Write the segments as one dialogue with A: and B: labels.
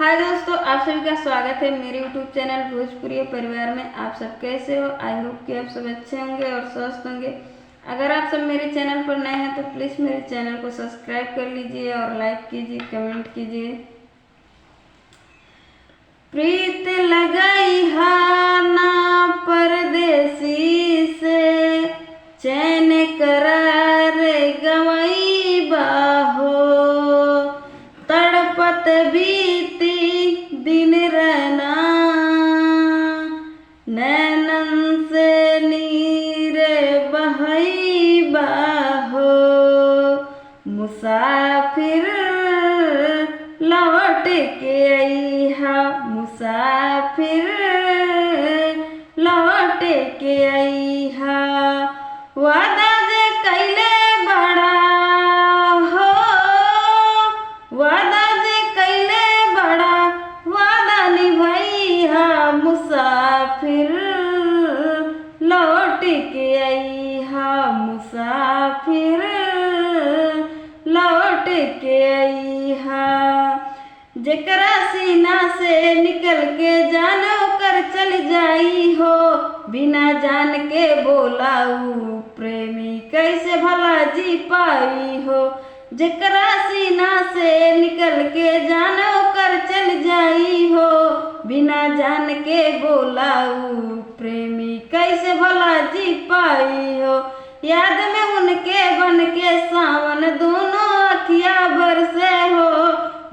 A: हाय दोस्तों, आप सभी का स्वागत है मेरे यूट्यूब चैनल भोजपुरी परिवार में। आप सब कैसे हो? आई होप कि आप सब अच्छे होंगे और स्वस्थ होंगे। अगर आप सब मेरे चैनल पर नए हैं तो प्लीज़ मेरे चैनल को सब्सक्राइब कर लीजिए और लाइक कीजिए, कमेंट कीजिए। प्रीत लगाई हाना परदेसी से, चैन करार गवाई बाहो, तड़पत बीती दिन रहना, नैनन से नीर बहई बाहो, मुसाफिर लौट के अइहा, मुसाफिर लौट के अइहा। वादा जे कैले बड़ा हो, वादा जे कैले बड़ा, वादा निभैहा, मुसाफिर लौट के अइहा, मुसाफिर लौट के अइहा। जेकरा सीना से निकल के जान कर चल जाई हो, बिना जान के बोलाऊ प्रेमी कैसे भला जी पाई हो। जेकरा सीना से निकल के जान कर चल जाई हो, बिना जान के बोलाऊ प्रेमी कैसे भला जी पाई हो। याद में उनके बन के सावन दोनों अखिया बरसे हो,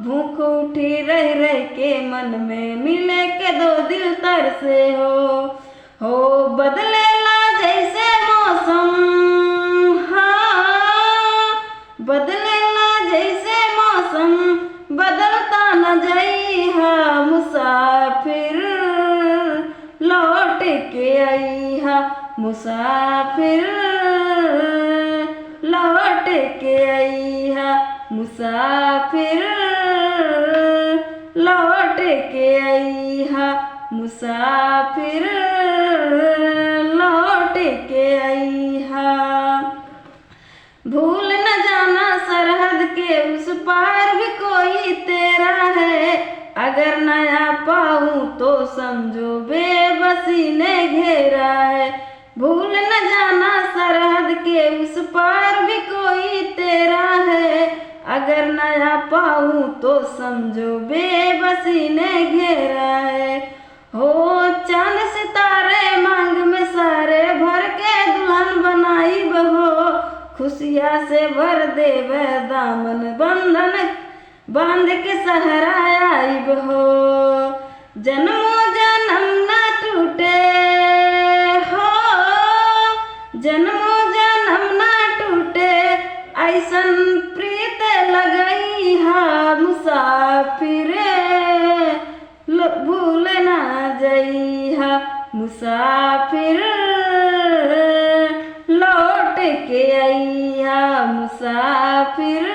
A: भूख उठी रह रह के मन में मिले के दो दिल तरसे हो बदलेला जैसे मौसम, हाँ बदलेला जैसे मौसम, बदलता न जइहा, मुसाफिर लौट के अइहा, मुसाफिर लौट के अइहा, मुसाफिर लौट के अइहा, मुसाफिर लौट के अइहा। भूल न जाना सरहद के उस पार भी कोई तेरा है, अगर नया पाऊं तो समझो बेबसी ने घेरा है। भूल न जाना सरहद के उस पार भी कोई तेरा है, अगर नया पाऊं तो समझो बेबसी ने घेरा है। हो चांद सितारे मांग में सारे भर के दुल्हन बनाई बहो, खुशिया से भर देवे दामन बंधन बांध के सहरा आई बहो। जन्मों जन्म न टूटे हो, जन्मों जन्म न टूटे, ऐसन प्रीत लगई हा, मुसाफिर भूल ना जइहा, मुसाफिर लौट के अइहा, मुसाफिर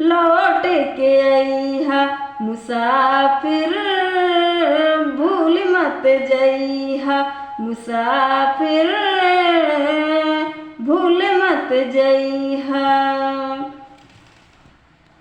A: लौट के अइहा, मुसाफिर भूल मत जइहा, मुसाफिर भूल मत जइहा।